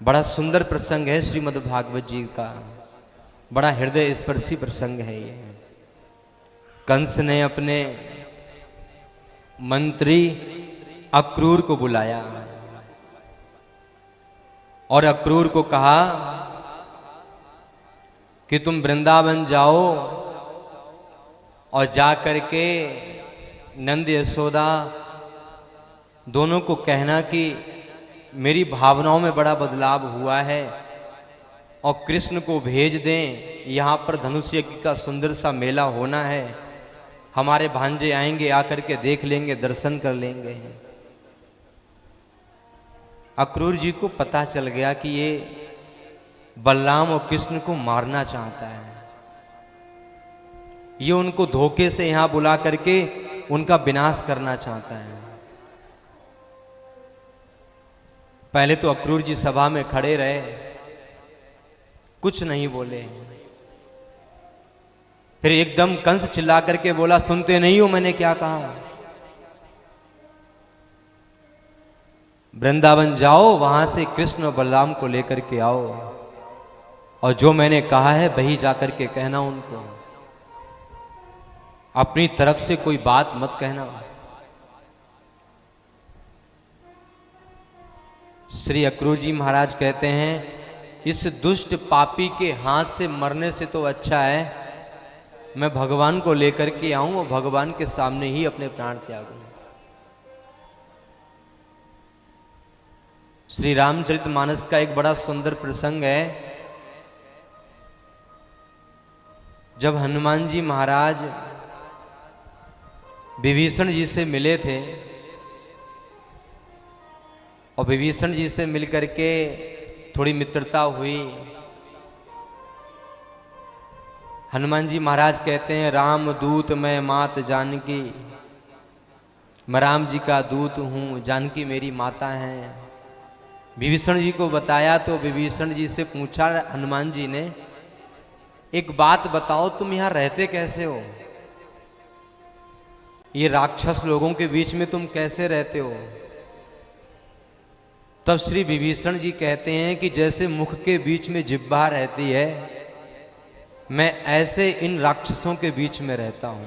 बड़ा सुंदर प्रसंग है श्रीमद् भागवत जी का, बड़ा हृदय स्पर्शी प्रसंग है ये। कंस ने अपने मंत्री अक्रूर को बुलाया और अक्रूर को कहा कि तुम वृंदावन जाओ और जा करके नंद यशोदा दोनों को कहना कि मेरी भावनाओं में बड़ा बदलाव हुआ है और कृष्ण को भेज दें, यहाँ पर धनुष यज्ञ का सुंदर सा मेला होना है, हमारे भांजे आएंगे, आकर के देख लेंगे, दर्शन कर लेंगे। अक्रूर जी को पता चल गया कि ये बलराम और कृष्ण को मारना चाहता है, ये उनको धोखे से यहां बुला करके उनका विनाश करना चाहता है। पहले तो अक्रूर जी सभा में खड़े रहे, कुछ नहीं बोले। फिर एकदम कंस चिल्ला करके बोला, सुनते नहीं हो मैंने क्या कहा? वृंदावन जाओ, वहां से कृष्ण और बलराम को लेकर के आओ और जो मैंने कहा है वही जाकर के कहना उनको, अपनी तरफ से कोई बात मत कहना। श्री अक्रूर जी महाराज कहते हैं, इस दुष्ट पापी के हाथ से मरने से तो अच्छा है मैं भगवान को लेकर के आऊं और भगवान के सामने ही अपने प्राण त्यागूं। श्री रामचरितमानस का एक बड़ा सुंदर प्रसंग है। जब हनुमान जी महाराज विभीषण जी से मिले थे और विभीषण जी से मिलकर के थोड़ी मित्रता हुई, हनुमान जी महाराज कहते हैं, राम दूत मैं मात जानकी, मैं राम जी का दूत हूं, जानकी मेरी माता है। विभीषण जी को बताया तो विभीषण जी से पूछा हनुमान जी ने, एक बात बताओ तुम यहां रहते कैसे हो? ये राक्षस लोगों के बीच में तुम कैसे रहते हो? तब श्री विभीषण जी कहते हैं कि जैसे मुख के बीच में जिह्वा रहती है, मैं ऐसे इन राक्षसों के बीच में रहता हूं।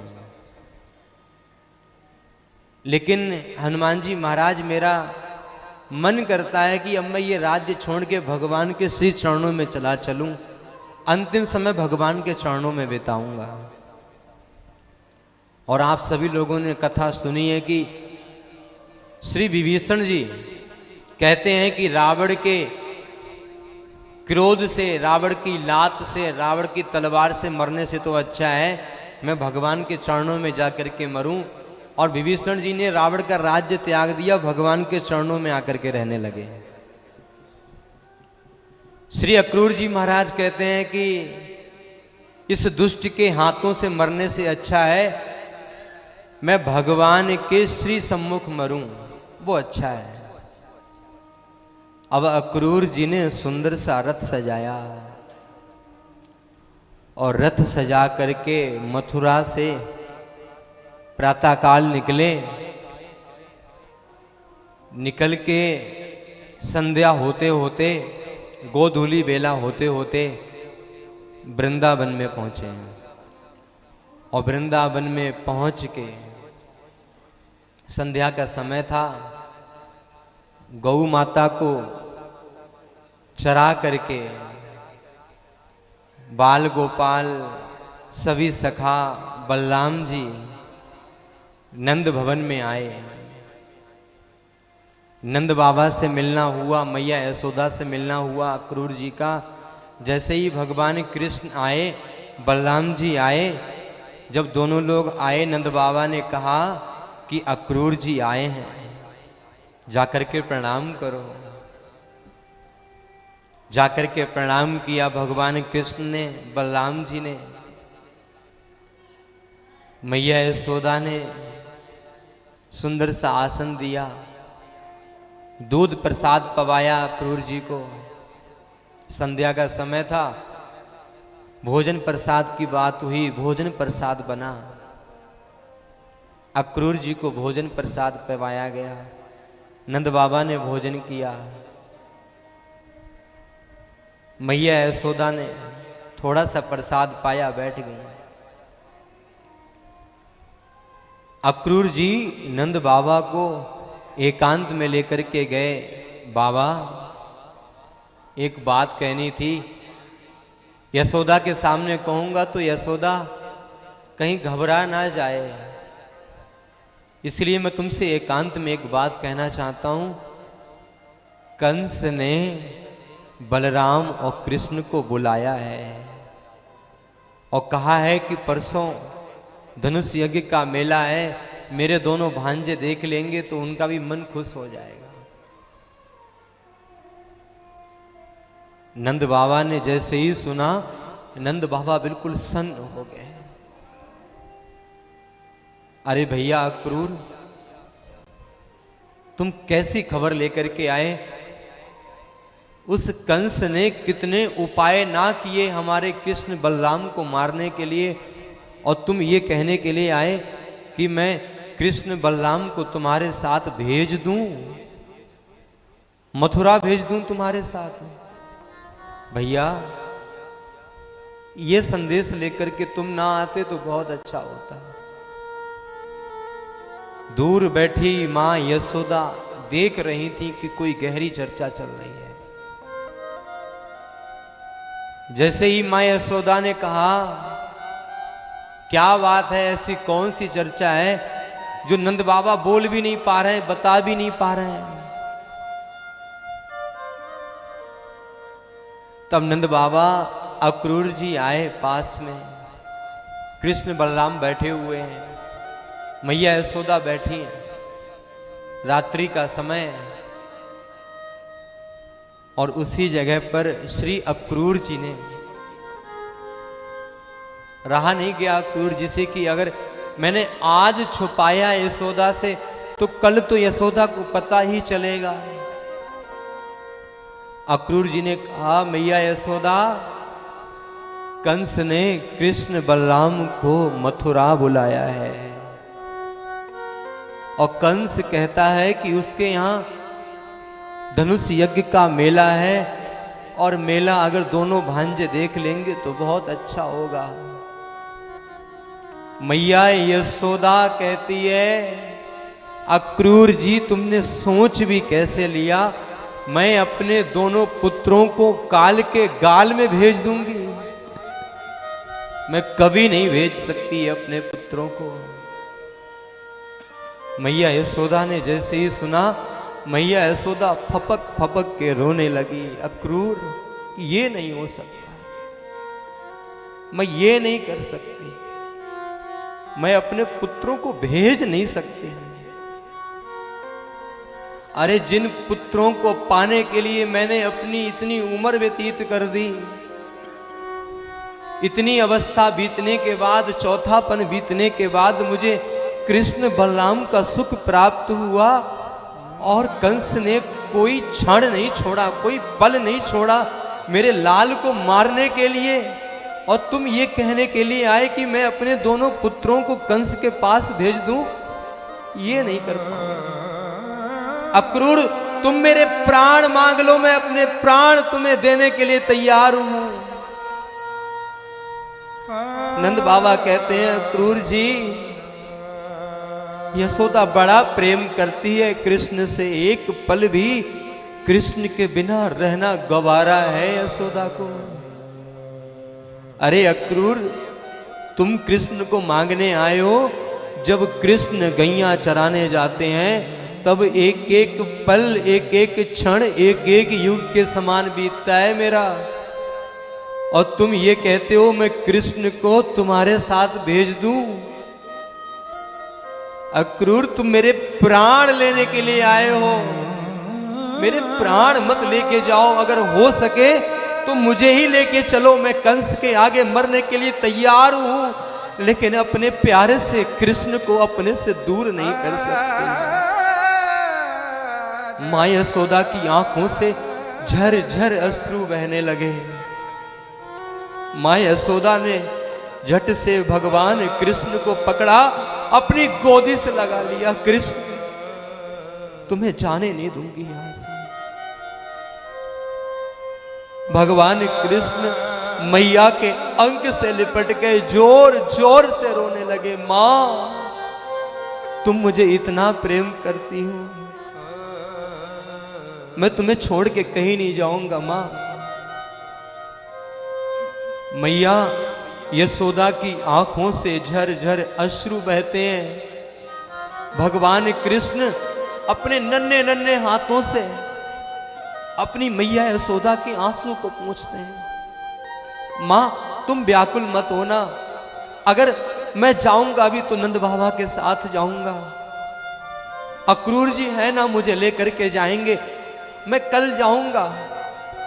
लेकिन हनुमान जी महाराज, मेरा मन करता है कि अब मैं ये राज्य छोड़ के भगवान के श्री चरणों में चला चलूं, अंतिम समय भगवान के चरणों में बिताऊंगा। और आप सभी लोगों ने कथा सुनी है कि श्री विभीषण जी कहते हैं कि रावण के क्रोध से, रावण की लात से, रावण की तलवार से मरने से तो अच्छा है मैं भगवान के चरणों में जाकर के मरूं। और विभीषण जी ने रावण का राज्य त्याग दिया, भगवान के चरणों में आकर के रहने लगे। श्री अक्रूर जी महाराज कहते हैं कि इस दुष्ट के हाथों से मरने से अच्छा है मैं भगवान के श्री सम्मुख मरूं, वो अच्छा है। अब अक्रूर जी ने सुंदर सा रथ सजाया और रथ सजा करके मथुरा से प्रातःकाल निकले। निकल के संध्या होते होते, गोधूली बेला होते होते वृंदावन में पहुंचे और वृंदावन में पहुंच के संध्या का समय था, गौ माता को चरा करके बाल गोपाल सभी सखा बलराम जी नंद भवन में आए। नंद बाबा से मिलना हुआ, मैया यशोदा से मिलना हुआ अक्रूर जी का। जैसे ही भगवान कृष्ण आए, बलराम जी आए, जब दोनों लोग आए, नंद बाबा ने कहा कि अक्रूर जी आए हैं, जाकर के प्रणाम करो। जाकर के प्रणाम किया भगवान कृष्ण ने, बलराम जी ने, मैया यशोदा ने सुंदर सा आसन दिया, दूध प्रसाद पवाया अक्रूर जी को। संध्या का समय था, भोजन प्रसाद की बात हुई, भोजन प्रसाद बना, अक्रूर जी को भोजन प्रसाद पवाया गया। नंद बाबा ने भोजन किया। मैया यशोदा ने थोड़ा सा प्रसाद पाया, बैठ गई। अक्रूर जी नंद बाबा को एकांत में लेकर के गए। बाबा, एक बात कहनी थी, यशोदा के सामने कहूंगा तो यशोदा कहीं घबरा ना जाए, इसलिए मैं तुमसे एकांत में एक बात कहना चाहता हूं। कंस ने बलराम और कृष्ण को बुलाया है और कहा है कि परसों धनुष यज्ञ का मेला है, मेरे दोनों भांजे देख लेंगे तो उनका भी मन खुश हो जाएगा। नंद बाबा ने जैसे ही सुना, नंद बाबा बिल्कुल सन्न हो गए। अरे भैया अक्रूर, तुम कैसी खबर लेकर के आए? उस कंस ने कितने उपाय ना किए हमारे कृष्ण बलराम को मारने के लिए, और तुम ये कहने के लिए आए कि मैं कृष्ण बलराम को तुम्हारे साथ भेज दूं, मथुरा भेज दूं तुम्हारे साथ। भैया, ये संदेश लेकर के तुम ना आते तो बहुत अच्छा होता। दूर बैठी मां यशोदा देख रही थी कि कोई गहरी चर्चा चल रही है। जैसे ही मां यशोदा ने कहा, क्या बात है, ऐसी कौन सी चर्चा है जो नंद बाबा बोल भी नहीं पा रहे हैं, बता भी नहीं पा रहे हैं? तब नंद बाबा अक्रूर जी आए पास में। कृष्ण बलराम बैठे हुए हैं, मैया यशोदा बैठी हैं, रात्रि का समय है, और उसी जगह पर श्री अक्रूर जी ने, रहा नहीं गया अक्रूर जी से कि अगर मैंने आज छुपाया यशोदा से तो कल तो यशोदा को पता ही चलेगा। अक्रूर जी ने कहा, मैया यशोदा, कंस ने कृष्ण बलराम को मथुरा बुलाया है और कंस कहता है कि उसके यहां धनुष यज्ञ का मेला है और मेला अगर दोनों भांजे देख लेंगे तो बहुत अच्छा होगा। मैया यशोदा कहती है, अक्रूर जी तुमने सोच भी कैसे लिया, मैं अपने दोनों पुत्रों को काल के गाल में भेज दूंगी? मैं कभी नहीं भेज सकती अपने पुत्रों को। मैया यशोदा ने जैसे ही सुना, मैया यशोदा फपक फपक के रोने लगी। अक्रूर, ये नहीं हो सकता, मैं ये नहीं कर सकती, मैं अपने पुत्रों को भेज नहीं सकती। अरे जिन पुत्रों को पाने के लिए मैंने अपनी इतनी उम्र व्यतीत कर दी, इतनी अवस्था बीतने के बाद, चौथापन बीतने के बाद मुझे कृष्ण बलराम का सुख प्राप्त हुआ और कंस ने कोई क्षण नहीं छोड़ा, कोई पल नहीं छोड़ा मेरे लाल को मारने के लिए, और तुम ये कहने के लिए आए कि मैं अपने दोनों पुत्रों को कंस के पास भेज दूं? ये नहीं कर पाऊंगा। अक्रूर, तुम मेरे प्राण मांग लो, मैं अपने प्राण तुम्हें देने के लिए तैयार हूं। नंद बाबा कहते हैं, अक्रूर जी, यशोदा बड़ा प्रेम करती है कृष्ण से, एक पल भी कृष्ण के बिना रहना गवारा है यशोदा को। अरे अक्रूर, तुम कृष्ण को मांगने आए हो, जब कृष्ण गैया चराने जाते हैं तब एक एक पल, एक एक क्षण, एक एक युग के समान बीतता है मेरा, और तुम ये कहते हो मैं कृष्ण को तुम्हारे साथ भेज दूं? अक्रूर, तुम मेरे प्राण लेने के लिए आए हो, मेरे प्राण मत लेके जाओ, अगर हो सके तो मुझे ही लेके चलो, मैं कंस के आगे मरने के लिए तैयार हूं, लेकिन अपने प्यारे से कृष्ण को अपने से दूर नहीं कर सकते। मां यशोदा की आंखों से झर झर अश्रु बहने लगे। मां यशोदा ने झट से भगवान कृष्ण को पकड़ा, अपनी गोदी से लगा लिया। कृष्ण, तुम्हें जाने नहीं दूंगी यहां से। भगवान कृष्ण मैया के अंक से लिपट गए, जोर जोर से रोने लगे। मां, तुम मुझे इतना प्रेम करती हो, मैं तुम्हें छोड़ के कहीं नहीं जाऊंगा। मां, मैया यशोदा की आंखों से झरझर अश्रु बहते हैं। भगवान कृष्ण अपने नन्हे नन्हे हाथों से अपनी मैया यशोदा के आंसू को पोंछते हैं। मां, तुम व्याकुल मत होना, अगर मैं जाऊंगा भी तो नंद बाबा के साथ जाऊंगा। अक्रूर जी है ना, मुझे लेकर के जाएंगे। मैं कल जाऊंगा,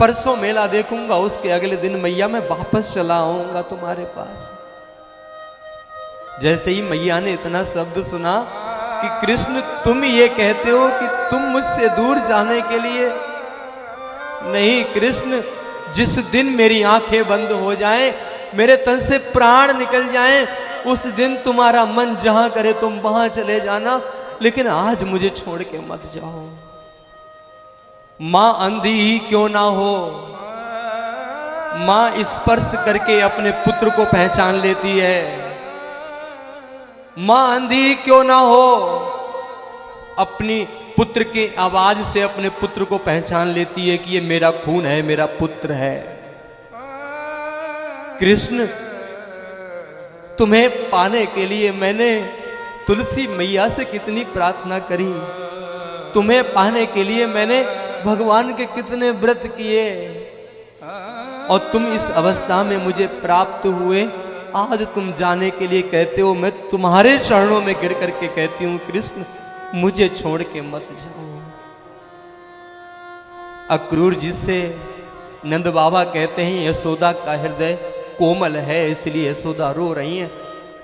परसों मेला देखूंगा, उसके अगले दिन मैया मैं वापस चला आऊंगा तुम्हारे पास। जैसे ही मैया ने इतना शब्द सुना कि कृष्ण तुम ये कहते हो कि तुम मुझसे दूर जाने के लिए, नहीं कृष्ण, जिस दिन मेरी आंखें बंद हो जाएं, मेरे तन से प्राण निकल जाएं, उस दिन तुम्हारा मन जहां करे तुम वहां चले जाना, लेकिन आज मुझे छोड़ के मत जाओ। मां अंधी ही क्यों ना हो, मां स्पर्श करके अपने पुत्र को पहचान लेती है। मां अंधी क्यों ना हो, अपनी पुत्र के आवाज से अपने पुत्र को पहचान लेती है कि ये मेरा खून है, मेरा पुत्र है। कृष्ण, तुम्हें पाने के लिए मैंने तुलसी मैया से कितनी प्रार्थना करी, तुम्हें पाने के लिए मैंने भगवान के कितने व्रत किए, और तुम इस अवस्था में मुझे प्राप्त हुए, आज तुम जाने के लिए कहते हो। मैं तुम्हारे चरणों में गिर करके कहती हूं कृष्ण, मुझे छोड़ के मत जाओ। अक्रूर जी से नंद बाबा कहते हैं यशोदा का हृदय कोमल है, इसलिए यशोदा रो रही है।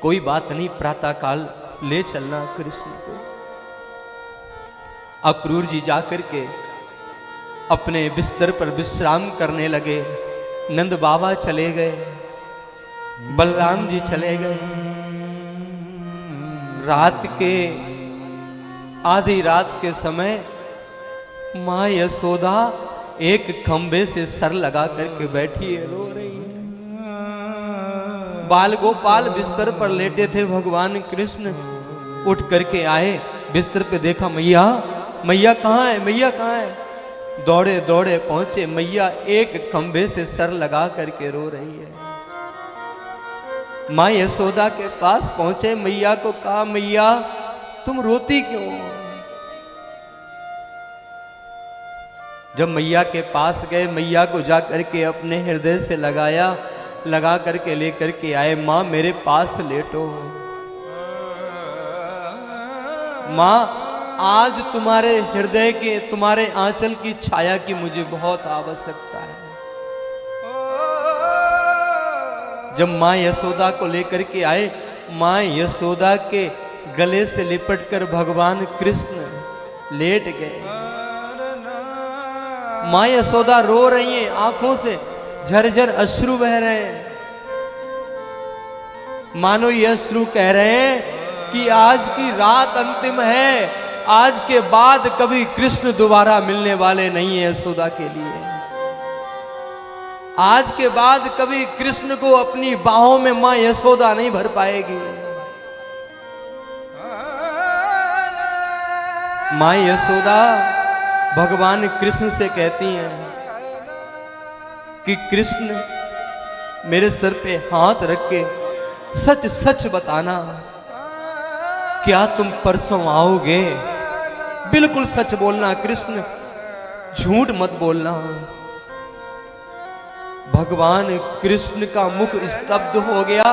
कोई बात नहीं, प्रातः काल ले चलना कृष्ण को। अक्रूर जी जाकर के अपने बिस्तर पर विश्राम करने लगे। नंद बाबा चले गए, बलराम जी चले गए। रात के आधी रात के समय मां यशोदा एक खंबे से सर लगा करके बैठी है, रो रही है। बाल गोपाल बिस्तर पर लेटे थे। भगवान कृष्ण उठ करके आए, बिस्तर पे देखा, मैया मैया कहाँ है, मैया कहाँ है। दौड़े दौड़े पहुंचे, मैया एक खंबे से सर लगा करके रो रही है। मां यशोदा के पास पहुंचे, मैया को कहा, मैया तुम रोती क्यों। जब मैया के पास गए, मैया को जा करके अपने हृदय से लगाया, लगा करके लेकर के आए। मां मेरे पास लेटो। मां आज तुम्हारे हृदय के, तुम्हारे आंचल की छाया की मुझे बहुत आवश्यकता है। जब मां यशोदा को लेकर के आए, मां यशोदा के गले से लिपटकर भगवान कृष्ण लेट गए। मां यशोदा रो रही हैं, आंखों से झरझर अश्रु बह रहे हैं। मानो ये अश्रु कह रहे हैं कि आज की रात अंतिम है, आज के बाद कभी कृष्ण दोबारा मिलने वाले नहीं है यशोदा के लिए। आज के बाद कभी कृष्ण को अपनी बाहों में मां यशोदा नहीं भर पाएगी। मां यशोदा भगवान कृष्ण से कहती हैं कि कृष्ण मेरे सर पे हाथ रख के सच सच बताना, क्या तुम परसों आओगे। बिल्कुल सच बोलना कृष्ण, झूठ मत बोलना। भगवान कृष्ण का मुख स्तब्ध हो गया,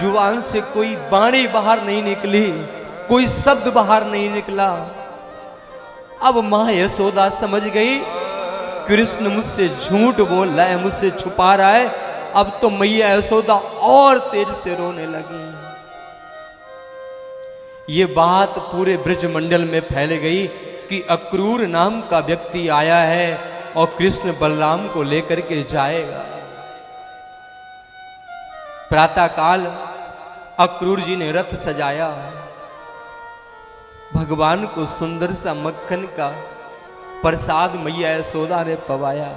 जुबान से कोई वाणी बाहर नहीं निकली, कोई शब्द बाहर नहीं निकला। अब मां यशोदा समझ गई कृष्ण मुझसे झूठ बोल रहा है, मुझसे छुपा रहा है। अब तो मैया यशोदा और तेज से रोने लगी। ये बात पूरे ब्रजमंडल में फैल गई कि अक्रूर नाम का व्यक्ति आया है और कृष्ण बलराम को लेकर के जाएगा। प्रातःकाल अक्रूर जी ने रथ सजाया, भगवान को सुंदर सा मक्खन का प्रसाद मैया यशोदा ने पवाया।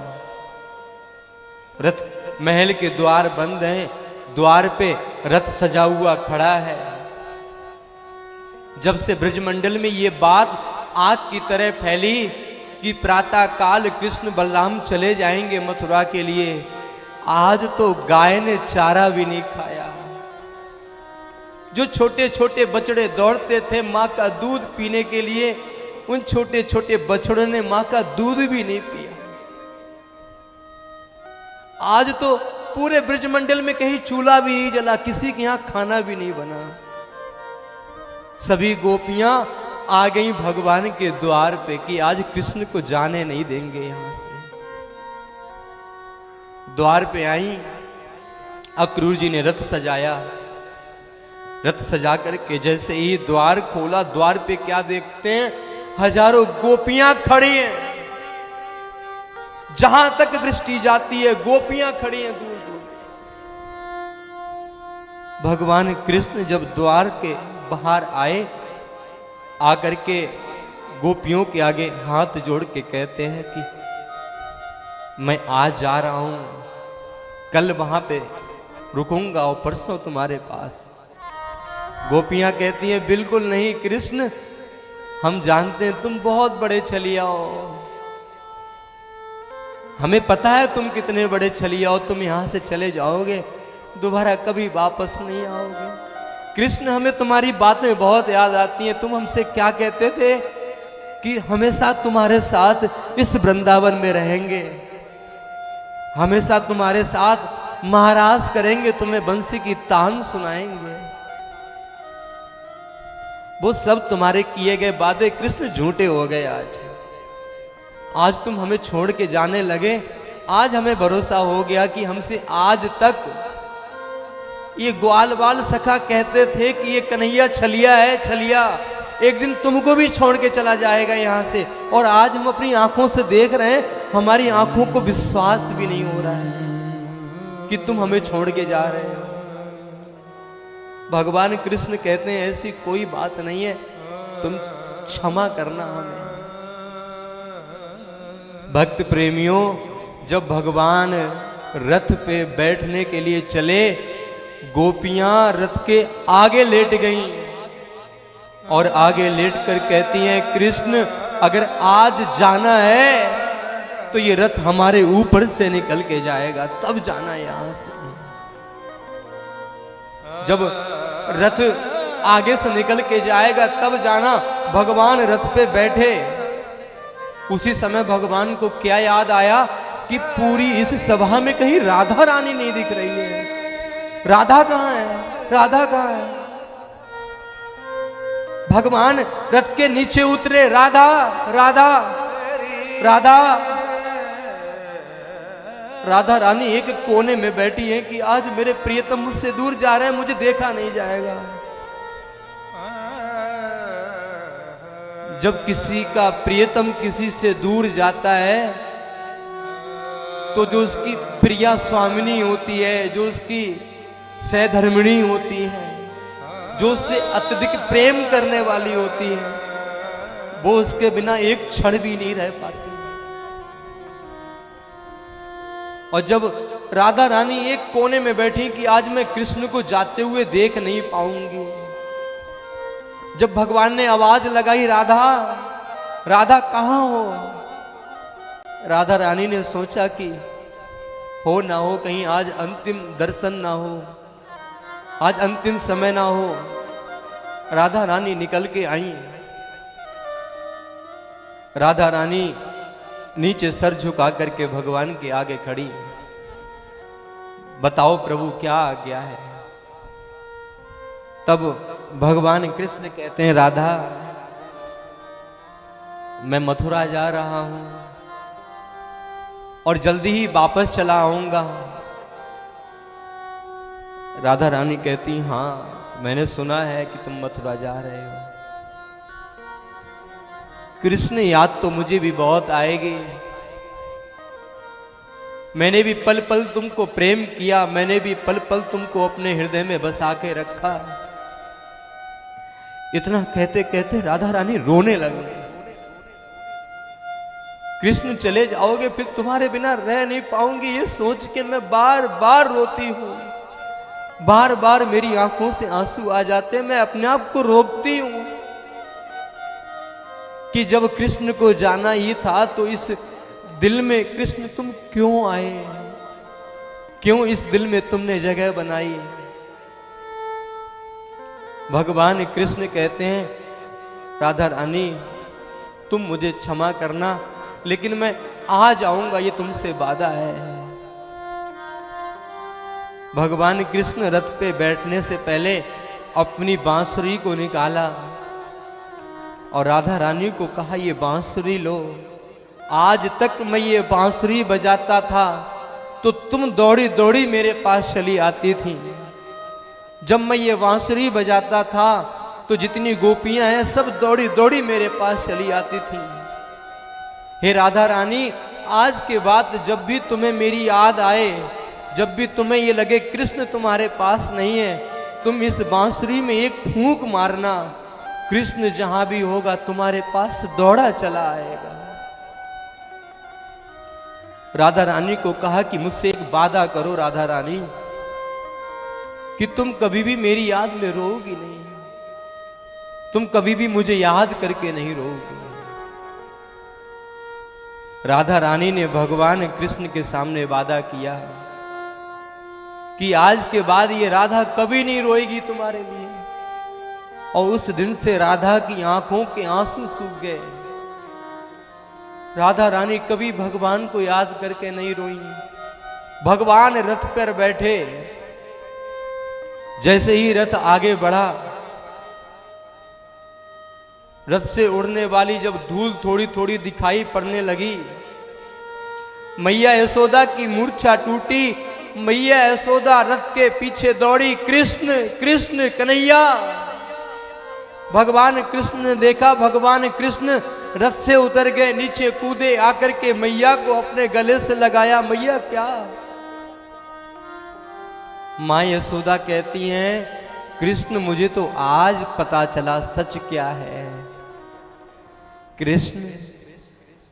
रथ महल के द्वार बंद हैं, द्वार पे रथ सजा हुआ खड़ा है। जब से ब्रजमंडल में ये बात आग की तरह फैली कि प्रातः काल कृष्ण बलराम चले जाएंगे मथुरा के लिए, आज तो गाय ने चारा भी नहीं खाया। जो छोटे छोटे बछड़े दौड़ते थे मां का दूध पीने के लिए, उन छोटे छोटे बछड़ों ने मां का दूध भी नहीं पिया। आज तो पूरे ब्रजमंडल में कहीं चूल्हा भी नहीं जला, किसी के यहां खाना भी नहीं बना। सभी गोपियां आ गई भगवान के द्वार पे कि आज कृष्ण को जाने नहीं देंगे यहां से। द्वार पे आई, अक्रूर जी ने रथ सजाया। रथ सजा करके जैसे ही द्वार खोला, द्वार पे क्या देखते हैं, हजारों गोपियां खड़ी हैं। जहां तक दृष्टि जाती है गोपियां खड़ी हैं दूर दूर। भगवान कृष्ण जब द्वार के बाहर आए, आकर के गोपियों के आगे हाथ जोड़ के कहते हैं कि मैं आज जा रहा हूं, कल वहां पे रुकूंगा और परसों तुम्हारे पास। गोपियां कहती हैं बिल्कुल नहीं कृष्ण, हम जानते हैं तुम बहुत बड़े छलिया हो, हमें पता है तुम कितने बड़े छलिया हो, तुम यहां से चले जाओगे दोबारा कभी वापस नहीं आओगे। कृष्ण हमें तुम्हारी बातें बहुत याद आती हैं। तुम हमसे क्या कहते थे कि हमेशा तुम्हारे साथ इस वृंदावन में रहेंगे, हमेशा तुम्हारे साथ महाराज करेंगे, तुम्हें बंसी की तान सुनाएंगे। वो सब तुम्हारे किए गए वादे कृष्ण झूठे हो गए। आज तुम हमें छोड़ के जाने लगे। आज हमें भरोसा हो गया कि हमसे आज तक ये ग्वाल बाल सखा कहते थे कि ये कन्हैया छलिया है, छलिया एक दिन तुमको भी छोड़ के चला जाएगा यहां से। और आज हम अपनी आंखों से देख रहे हैं, हमारी आंखों को विश्वास भी नहीं हो रहा है कि तुम हमें छोड़ के जा रहे हो। भगवान कृष्ण कहते हैं ऐसी कोई बात नहीं है, तुम क्षमा करना हमें। भक्त प्रेमियों, जब भगवान रथ पे बैठने के लिए चले, गोपियां रथ के आगे लेट गईं और आगे लेट कर कहती हैं कृष्ण अगर आज जाना है तो ये रथ हमारे ऊपर से निकल के जाएगा, तब जाना यहां से। जब रथ आगे से निकल के जाएगा तब जाना। भगवान रथ पे बैठे, उसी समय भगवान को क्या याद आया कि पूरी इस सभा में कहीं राधा रानी नहीं दिख रही है। राधा कहां है, राधा कहां है? भगवान रथ के नीचे उतरे, राधा राधा राधा। राधा रानी एक कोने में बैठी है कि आज मेरे प्रियतम मुझसे दूर जा रहे हैं, मुझे देखा नहीं जाएगा। जब किसी का प्रियतम किसी से दूर जाता है तो जो उसकी प्रिया स्वामिनी होती है, जो उसकी सहधर्मिणी होती है, जो उससे अत्यधिक प्रेम करने वाली होती है, वो उसके बिना एक क्षण भी नहीं रह पाती। और जब राधा रानी एक कोने में बैठी कि आज मैं कृष्ण को जाते हुए देख नहीं पाऊंगी, जब भगवान ने आवाज लगाई राधा राधा कहां हो, राधा रानी ने सोचा कि हो ना हो कहीं आज अंतिम दर्शन ना हो, आज अंतिम समय ना हो। राधा रानी निकल के आई। राधा रानी नीचे सर झुका करके भगवान के आगे खड़ी, बताओ प्रभु क्या आज्ञा है। तब भगवान कृष्ण कहते हैं राधा मैं मथुरा जा रहा हूं और जल्दी ही वापस चला आऊंगा। राधा रानी कहती हां मैंने सुना है कि तुम मथुरा जा रहे हो। कृष्ण याद तो मुझे भी बहुत आएगी, मैंने भी पल पल तुमको प्रेम किया, मैंने भी पल पल तुमको अपने हृदय में बसा के रखा। इतना कहते कहते राधा रानी रोने लगी। कृष्ण चले जाओगे फिर तुम्हारे बिना रह नहीं पाऊंगी, ये सोच के मैं बार बार रोती हूं, बार बार मेरी आंखों से आंसू आ जाते। मैं अपने आप को रोकती हूं कि जब कृष्ण को जाना ही था तो इस दिल में कृष्ण तुम क्यों आए, क्यों इस दिल में तुमने जगह बनाई। भगवान कृष्ण कहते हैं राधा रानी तुम मुझे क्षमा करना, लेकिन मैं आ जाऊंगा, ये तुमसे वादा है। भगवान कृष्ण रथ पे बैठने से पहले अपनी बांसुरी को निकाला और राधा रानी को कहा ये बांसुरी लो। आज तक मैं ये बांसुरी बजाता था तो तुम दौड़ी दौड़ी मेरे पास चली आती थी। जब मैं ये बांसुरी बजाता था तो जितनी गोपियां हैं सब दौड़ी दौड़ी मेरे पास चली आती थी। हे राधा रानी, आज के बाद जब भी तुम्हें मेरी याद आए, जब भी तुम्हें ये लगे कृष्ण तुम्हारे पास नहीं है, तुम इस बांसुरी में एक फूंक मारना, कृष्ण जहां भी होगा तुम्हारे पास दौड़ा चला आएगा। राधा रानी को कहा कि मुझसे एक वादा करो राधा रानी कि तुम कभी भी मेरी याद में रोओगी नहीं, तुम कभी भी मुझे याद करके नहीं रोओगी। राधा रानी ने भगवान कृष्ण के सामने वादा किया कि आज के बाद ये राधा कभी नहीं रोएगी तुम्हारे लिए। और उस दिन से राधा की आंखों के आंसू सूख गए। राधा रानी कभी भगवान को याद करके नहीं रोई। भगवान रथ पर बैठे, जैसे ही रथ आगे बढ़ा, रथ से उड़ने वाली जब धूल थोड़ी थोड़ी दिखाई पड़ने लगी, मैया यशोदा की मूर्छा टूटी। मैया यशोदा रथ के पीछे दौड़ी, कृष्ण कृष्ण कन्हैया। भगवान कृष्ण ने देखा, भगवान कृष्ण रथ से उतर गए, नीचे कूदे, आकर के मैया को अपने गले से लगाया। मैया क्या? मां यशोदा कहती हैं कृष्ण मुझे तो आज पता चला सच क्या है। कृष्ण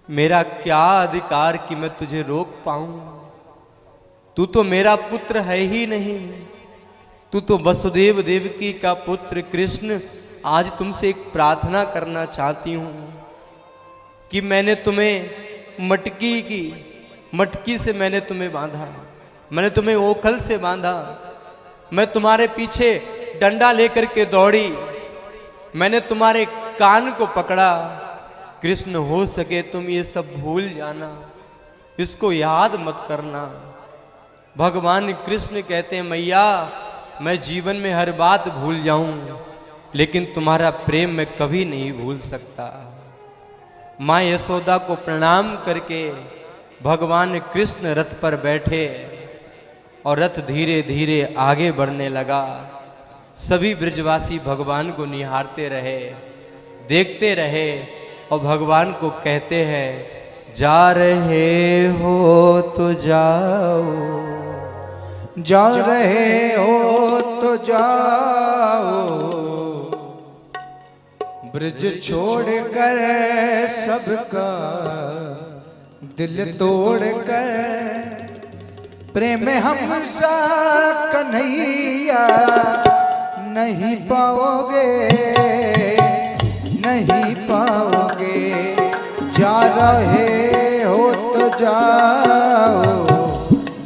मेरा क्या अधिकार कि मैं तुझे रोक पाऊं? तू तो मेरा पुत्र है ही नहीं, तू तो वसुदेव देवकी का पुत्र। कृष्ण आज तुमसे एक प्रार्थना करना चाहती हूं कि मैंने तुम्हें मटकी से मैंने तुम्हें बांधा, मैंने तुम्हें ओखल से बांधा, मैं तुम्हारे पीछे डंडा लेकर के दौड़ी, मैंने तुम्हारे कान को पकड़ा। कृष्ण हो सके तुम ये सब भूल जाना, इसको याद मत करना। भगवान कृष्ण कहते हैं मैया मैं जीवन में हर बात भूल जाऊं, लेकिन तुम्हारा प्रेम मैं कभी नहीं भूल सकता। मां यशोदा को प्रणाम करके भगवान कृष्ण रथ पर बैठे और रथ धीरे धीरे आगे बढ़ने लगा। सभी ब्रजवासी भगवान को निहारते रहे, देखते रहे और भगवान को कहते हैं जा रहे हो तो जाओ, जा रहे हो तो जाओ, ब्रज छोड़ कर सबका दिल तोड़ कर, प्रेम हमसा कन्हैया नहीं पाओगे, नहीं पाओगे। जा रहे हो तो जाओ,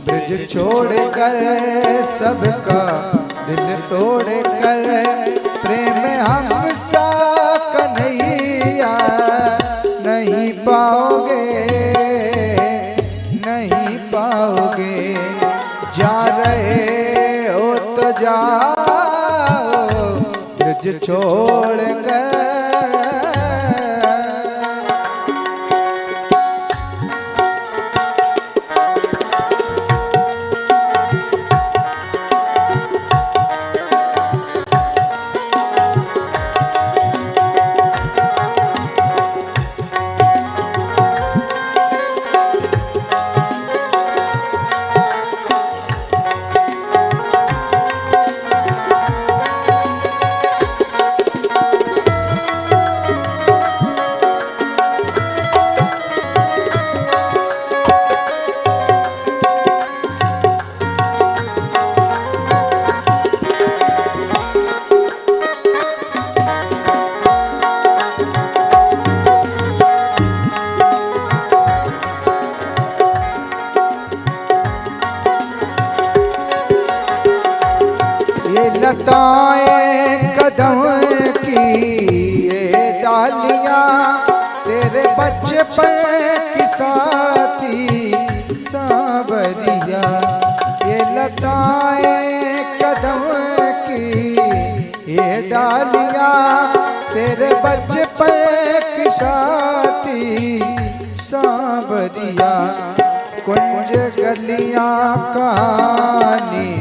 ब्रज छोड़ कर सबका दिल तोड़ कर, प्रेम हमसा कन्हैया नहीं पाओगे, नहीं पाओगे। जा रहे हो तो जाओ, ब्रज छोड़ कर। लताएं कदम की ये डालियां तेरे बचपन की साथी सांवरिया। ये लताएं कदम की ये डालियां तेरे बचपन की साथी सांवरिया। कुंज गलियां कहानी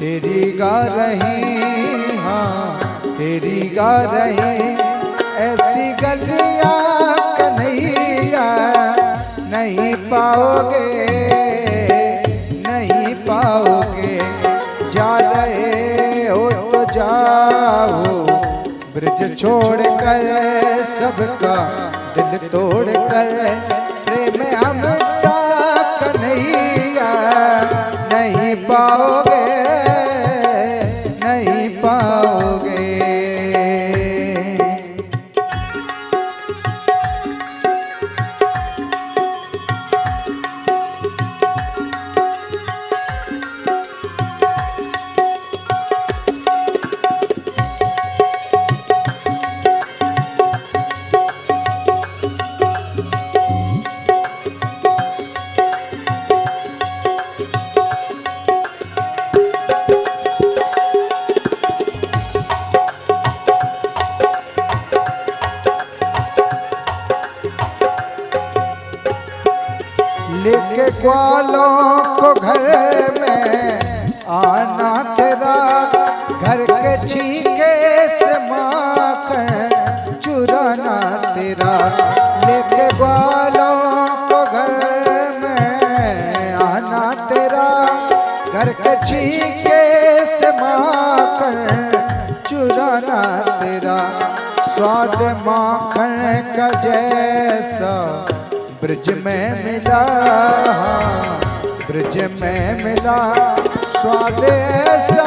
तेरी गा रही, हाँ तेरी गा रही। ऐसी गलियां कन्हैया नहीं पाओगे, नहीं पाओगे। जा रहे हो तो जाओ ब्रज छोड़ कर, सबका दिल तोड़ कर। प्रेम हमसा कन्हैया नहीं पाओगे, नहीं पाओगे। लेके ग्वालों को घर में आना तेरा, घर के छीके से माखन चुराना तेरा। लेके ग्वालों को घर में आना तेरा, घर के छीके से माखन चुराना तेरा। स्वाद माखन का जैसा ब्रज में मिला, ब्रज में मिला। स्वाद ऐसा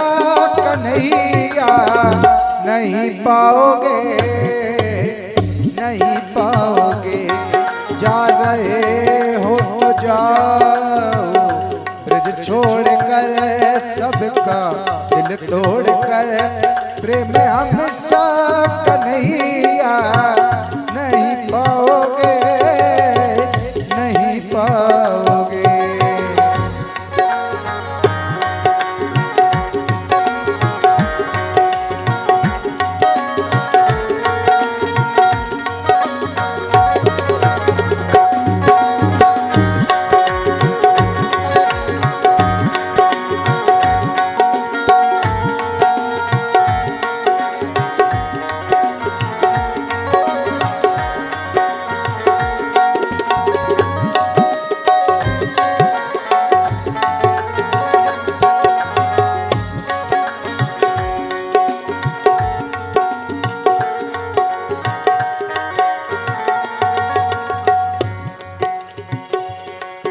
कन्हैया नहीं पाओगे, नहीं पाओगे। जा रहे हो तो जाओ ब्रज छोड़ कर, सबका दिल तोड़ कर। प्रेम हमसा कन्हैया नहीं पाओगे, नहीं पाओगे।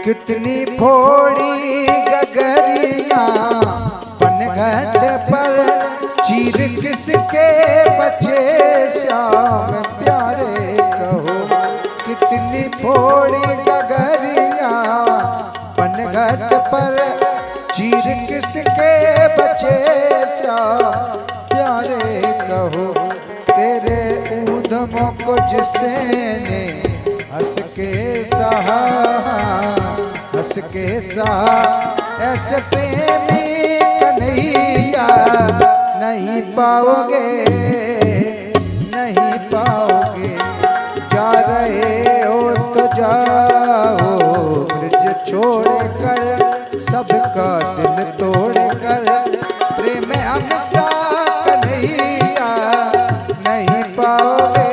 कितनी फोड़ी गगरियां पनघट पर, चीर किसके बचे श्याम प्यारे कहो। कितनी फोड़ी गगरियां पनघट पर, चीर किसके बचे श्याम प्यारे कहो। तेरे ऊधमों को जिसने हंस के सहा, हंस के सहा। ऐसे प्रेमी कन्हैया नहीं पाओगे, नहीं पाओगे। जा रहे हो तो जाओ ब्रज छोड़ कर, सबका दिल तोड़ कर। प्रेम हमसा कन्हैया नहीं पाओगे,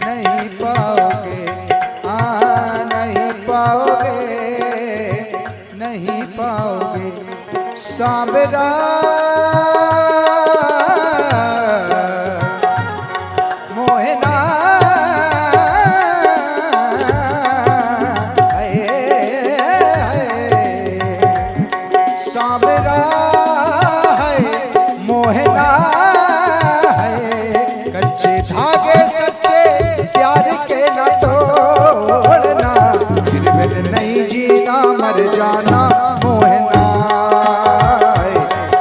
नहीं पाओगे। नहीं पाओगे, नहीं पाओगे। सांवरा मोहना सांवरा मोहना कच्चे धागे सच्चे प्यार के न तोड़ना। फिर बिन नहीं जीना मर जाना मोहना,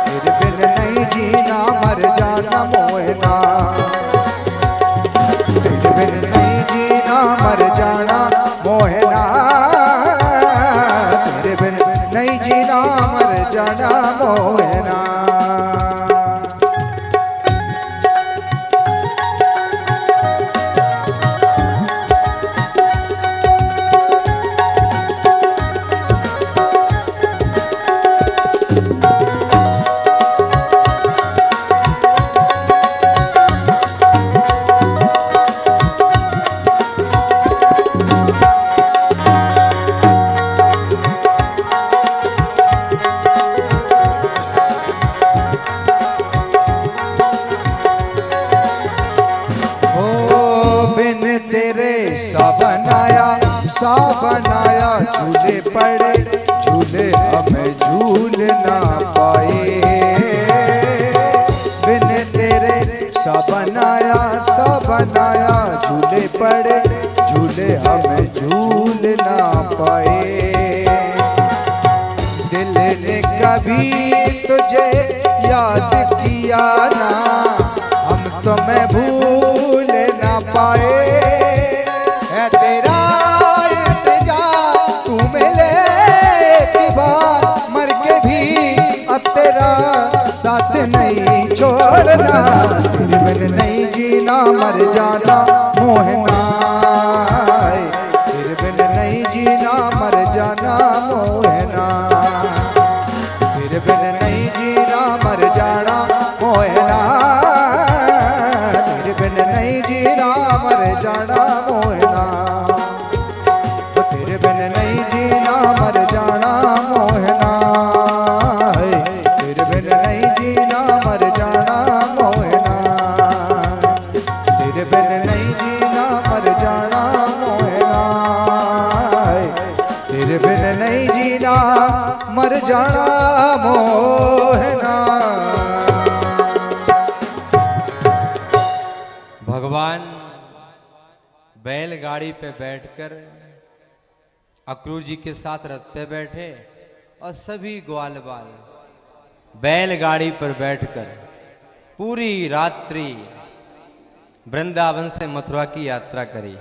फिर बिन जाना मोहना। सा बनाया झूले पड़े झूले हमें झूल ना पाए। बिन तेरे सा बनाया झूले पड़े झूले हमें झूल ना पाए। दिल ने कभी तुझे याद किया ना हम तुम्हें भूल ना पाए। है तेरा इंतजार तू मिले एक बार मर के भी अब तेरा साथ नहीं छोड़ना। तेरे बिन नहीं जीना मर जाना मोहना। तेरे बिन नहीं जीना मर जाना मोहना। तेरे बिन नहीं जीना मर जाना मोहना। तेरे बिन नहीं जीना मर जाना मोहना। तेरे बिन नहीं जीना मर जाना मोहना। तेरे बिन नहीं जीना मर जाना मोहना। तेरे बिन नहीं जीना मर जाना मोहना। तेरे बिन नहीं जीना मर जाना मोहना। भगवान बैलगाड़ी पे बैठकर अक्रूर जी के साथ रथ पे बैठे और सभी ग्वाल बाल बैलगाड़ी पर बैठकर पूरी रात्रि वृंदावन से मथुरा की यात्रा करी।